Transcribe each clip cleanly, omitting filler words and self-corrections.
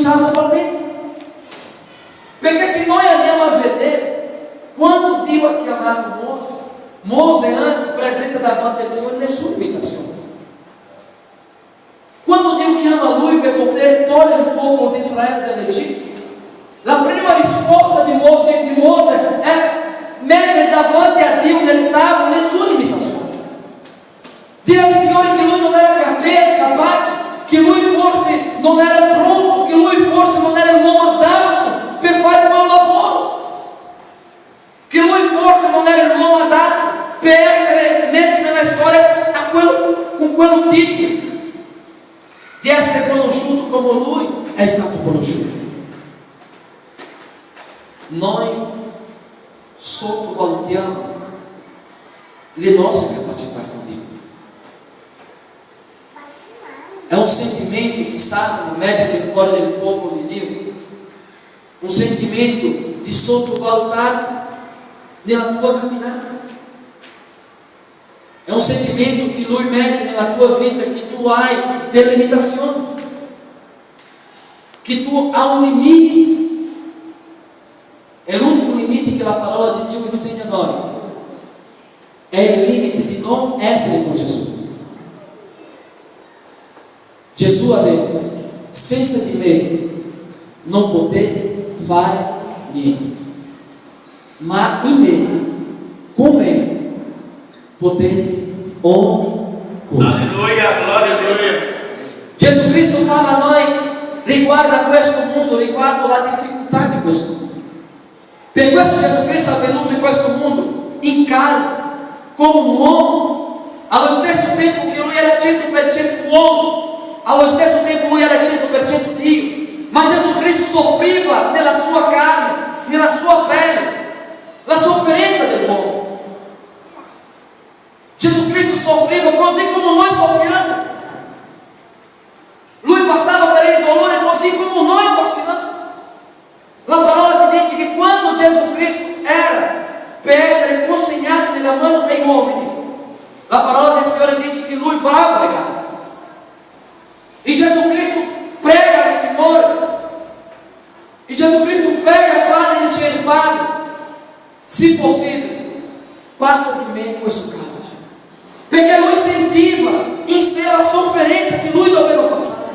cominciava ugualmente. Perché se noi andiamo a vedere, quando Dio ha chiamato Mosè, Mosè anche presenta davanti al Signore nessuna imitazione. Quando Dio chiama lui per poter togliere il popolo di Israele dall'Egitto, la prima risposta di Mosè è mettere davanti a Dio nel tavolo nessuna imitazione. Dire al Signore che lui non era capace, che lui forse non era pronto, che lui forse non era l'uomo adatto per fare quel lavoro, che lui forse non era l'uomo adatto per essere messo nella storia con quello tipo di essere conosciuto come lui è stato conosciuto. Noi sottovalutiamo le nostre capacità con Dio. È un sentimento che Satana mette nel cuore del popolo di Dio, un sentimento di sottovalutare nella tua camminata. È un sentimento che lui mette nella tua vita, che tu hai delle limitazioni, che tu hai un limite. È l'unico limite che la parola di Dio insegna a noi. È il limite di non essere con Gesù. Gesù ha detto: senza di me non potete fare niente, ma in me, con me, potete ogni cosa. Alleluia, gloria a Dio. Gesù Cristo parla a noi riguardo a questo mondo, riguardo alla difficoltà di questo mondo. Per questo Gesù Cristo è venuto in questo mondo in carne, come un uomo, allo stesso tempo che lui era 100% uomo, allo stesso tempo lui era 100% Dio. Ma Gesù Cristo soffriva nella sua carne, nella sua pelle, la sofferenza dell'uomo. Gesù Cristo soffriva così come noi soffriamo. Lui passava per il dolore così come noi passiamo. La parola ti dice che quando Gesù Cristo era per essere consegnato nella mano dei uomini, la parola del Signore dice che lui va a pregare. E Gesù Cristo prega al Signore. E Gesù Cristo prega al Padre dicendo: Padre, se possibile, passa di me questo caso. Perché lui sentiva in sé la sofferenza che lui doveva passare.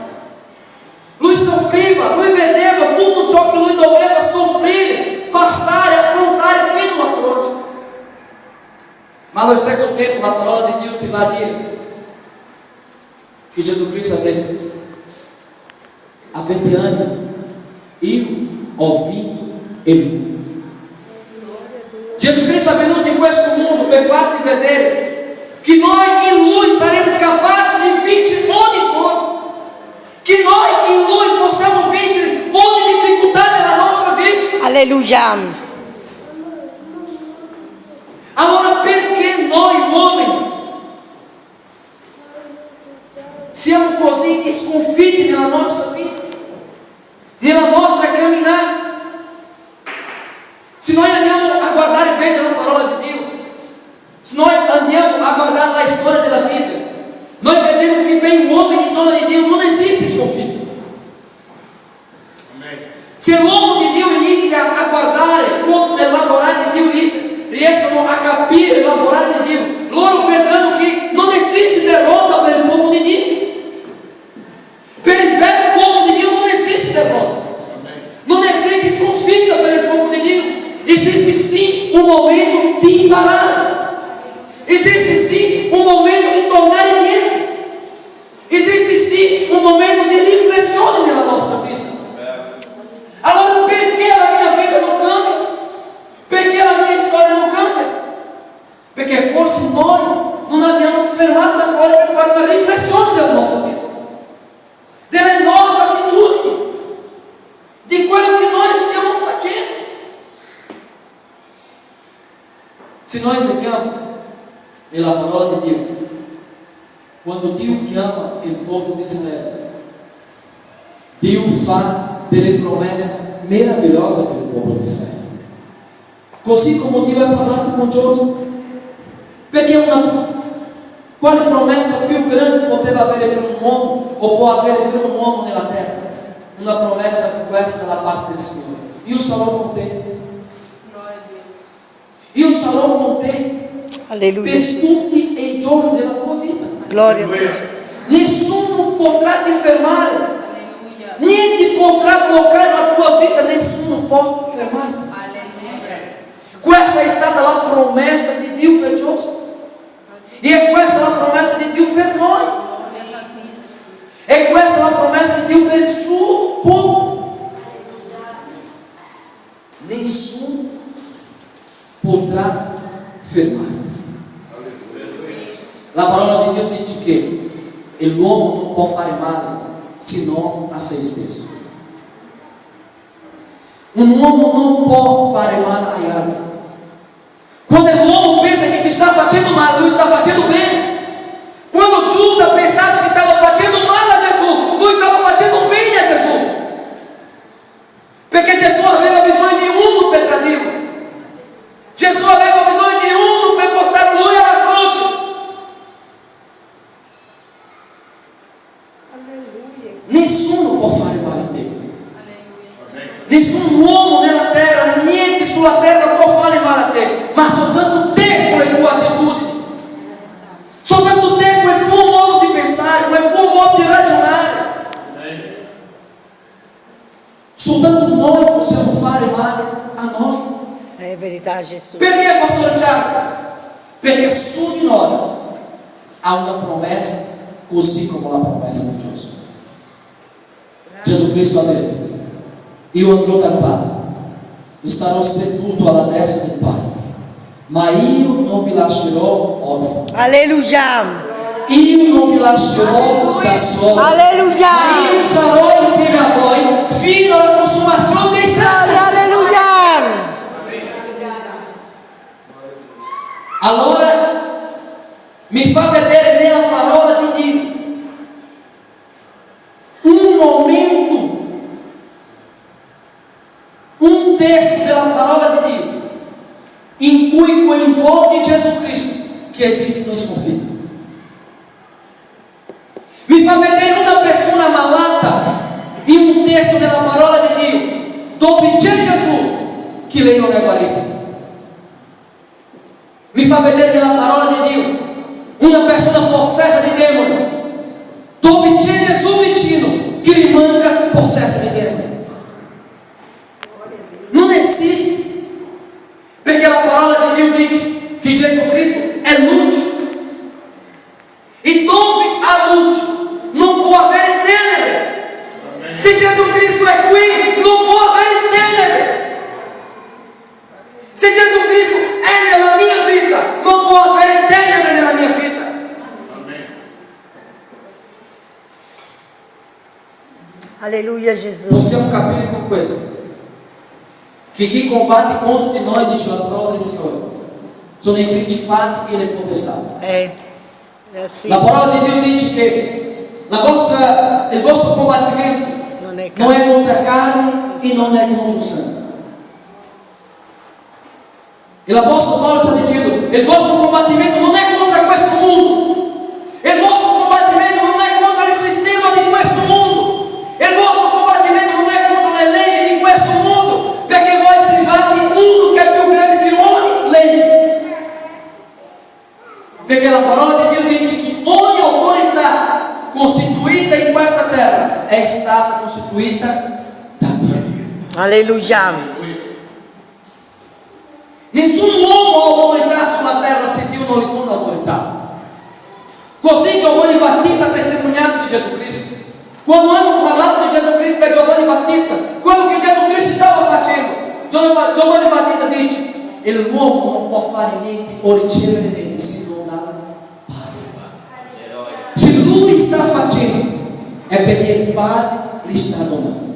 Lui soffriva, lui vedeva tutto ciò che lui doveva soffrire, passare, affrontare fino alla croce. Ma allo stesso tempo la parola di Dio ti va a dire che Gesù Cristo ha detto: a 20 anni io ho vinto il mondo. Gesù Cristo è venuto in questo mondo per farti vedere che noi in Lui saremo capaci di vincere ogni cosa, che noi in Lui possiamo vincere ogni difficoltà della nostra vita. Alleluia. Allora perché noi uomini siamo così sconfitti nella nostra vita, nella nostra camminata? Se noi andiamo a guardare bene la parola di Dio, se noi andiamo a guardare la storia della Bibbia, noi vediamo che per un uomo e donna di Dio non esiste sconfitta. Se l'uomo di Dio inizia a guardare come lavorare di Dio, riescono a capire il lavorare di Dio, loro vedranno che non esiste derrota per il popolo di Dio. Per il vero popolo di Dio non esiste derrota, non esiste sconfitta per il popolo di Dio. Esiste sì un momento di imparare, esiste sì un momento di tornare indietro, esiste sì un momento di riflessione nella nostra vita. Allora perché la mia vita non cambia? Perché la mia storia non cambia? Perché forse noi non abbiamo fermato ancora per fare una riflessione della nostra vita, delle nostre attitudini, di quello che noi stiamo facendo. Se noi vediamo nella parola di Dio, quando Dio chiama il popolo di Israele, Dio fa delle promesse meravigliose per il popolo di Israele, così come Dio ha parlato con Giosuè. Perché quale promessa più grande poteva avere per un uomo o può avere per un uomo nella terra? una promessa come questa dalla parte del Signore. Io sarò con te. Io sarò con te. Alleluia, per Gesù. tutti i giorni della tua vita. Glória a Deus, Jesus. Nessuno potrà ti fermare. Niente potrà bloccare la tua vita, nessuno può fermarti. Questa è stata la promessa di Dio per Giosua. E questa è la promessa di Dio per noi. E questa è la promessa di Dio per il suo popolo. Nessuno potrà fermarti. La parola di Dio dice che l'uomo non può fare male se non a se stesso. Un uomo non può fare male agli altri. Quando l'uomo pensa che ti sta facendo male, lui sta facendo bene. Quando Giuda pensava che stava facendo male a Gesù, lui stava facendo bene a Gesù. Perché Gesù aveva bisogno di uno per tradirlo. Gesù aveva bisogno di uno per portare lui alla croce. Nessuno può fare male a te. Nessun uomo nella terra, niente sulla terra può fare male a te, ma soltanto te con le tue attitudini, soltanto te quel tuo modo di pensare, quel tuo modo di ragionare. Soltanto noi possiamo fare male a noi. É verdade, Jesus. Perché, pastor Charles? Perché su di noi ha una promessa, così come la promessa di Gesù. Gesù Cristo ha detto: io andrò dal Padre e starò seduto alla destra del Padre, ma io non vi lascerò orfani. Aleluia. Io non vi lascerò da soli. Aleluia. Ma io sarò insieme a voi fino alla consumazione dei santi. Aleluia. Allora mi fa vedere nella parola di Dio un momento, un testo della parola di Dio in cui coinvolge Gesù Cristo che esiste in sconfitta. Mi fa vedere una persona malata in un testo della parola di Dio dove c'è Gesù che lei non è guarita. Mi fa vedere nella parola di Dio una persona possessa di demoni dove c'è Gesù vicino che rimanga possessa di demoni. Non esiste, perché la parola di Dio dice che Gesù Cristo è luce e dove há luce non può avere tenebre. Se Gesù Cristo è qui non può avere tenebre. Se Gesù Cristo è nella mia vita non può avere tenebre nella mia vita. Aleluia, Jesus. Possiamo capire con questo che chi combatte contro di noi, dice la parola del Signore, sono i principati e le potestà. É assim. La parola di Dio dice che il vostro combattimento non è contro carne e non è contro sangue. E l'Apostolo Paolo sta dicendo: il vostro combattimento non è contro questo mondo, il vostro combattimento non è contro il sistema di questo mondo, il vostro combattimento non è contro le leggi di questo mondo, perché voi servate uno che è più grande di ogni legge. Perché la parola di Dio dice che ogni autorità costituita in questa terra è stata costituita da Dio. Aleluia. Nessun uomo ha autorità sulla terra se Dio non gli dona autorità. Così Giovanni Battista ha testimoniato di Gesù Cristo. Quando hanno parlato di Gesù Cristo per Giovanni Battista, quello che Gesù Cristo stava facendo, Giovanni Battista dice: e l'uomo non può fare niente o ricevere niente se non dà Padre. Se lui sta facendo è perché il Padre gli sta donando.